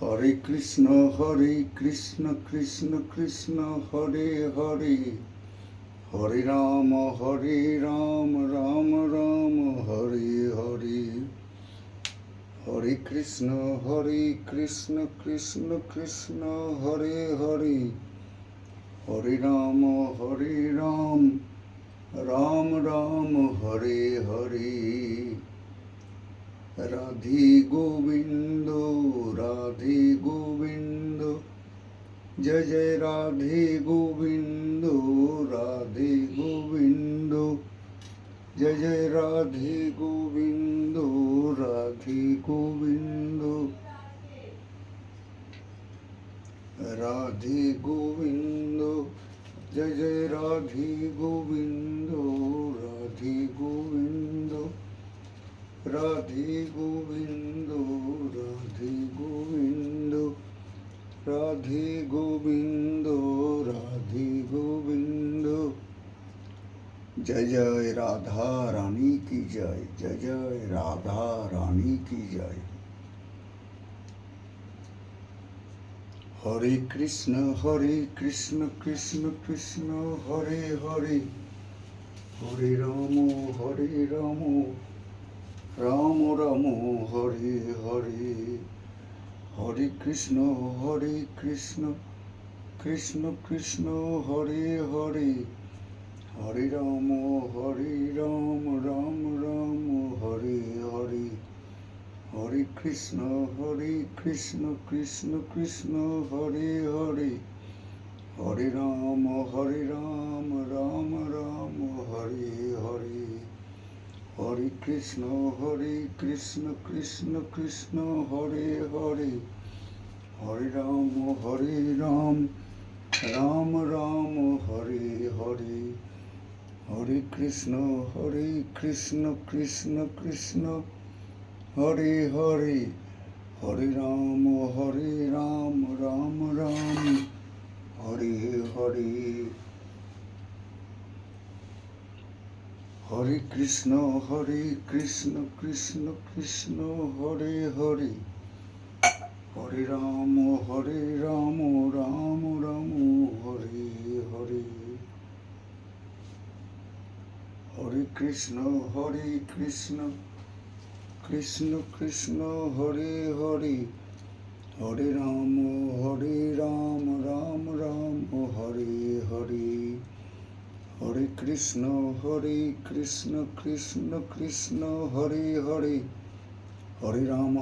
হরে কৃষ্ণ কৃষ্ণ কৃষ্ণ হরে হরে, হরে রাম রাম রাম হরে হরে। হরে কৃষ্ণ কৃষ্ণ কৃষ্ণ হরে হরে, হরে রাম রাম রাম হরে হরে। রাধে গোবিন্দ জয় জয় রাধে গোবিন্দ জয় জয় রাধে গোবিন্দ রাধে গোবিন্দ জয় জয় রাধে গোবিন্দ রাধে গোবিন্দ রাধে গোবিন্দ রাধে গোবিন্দ রাধে গোবিন্দ রাধে গোবিন্দ। जय जय राधा रानी की जय, जय जय राधा रानी की जय। हरे कृष्ण कृष्ण कृष्ण हरे हरे, हरे राम राम राम हरे हरे। हरे कृष्ण कृष्ण कृष्ण हरे हरे, हरे राम राम राम हरे हरे। हरे कृष्ण कृष्ण कृष्ण हरे हरे, हरे राम राम राम हरे हरे। हरे कृष्ण कृष्ण कृष्ण हरे हरे, हरे राम राम राम हरे हरे। हरे कृष्ण कृष्ण कृष्ण हरे हरे, हरे राम राम राम हरे हरे। हरे कृष्ण कृष्ण कृष्ण हरे हरे, हरे राम राम राम हरे हरे। हरे कृष्ण कृष्ण कृष्ण हरे हरे, हरे राम राम राम हरे हरे। हरे कृष्ण कृष्ण कृष्ण हरे हरे, हरे राम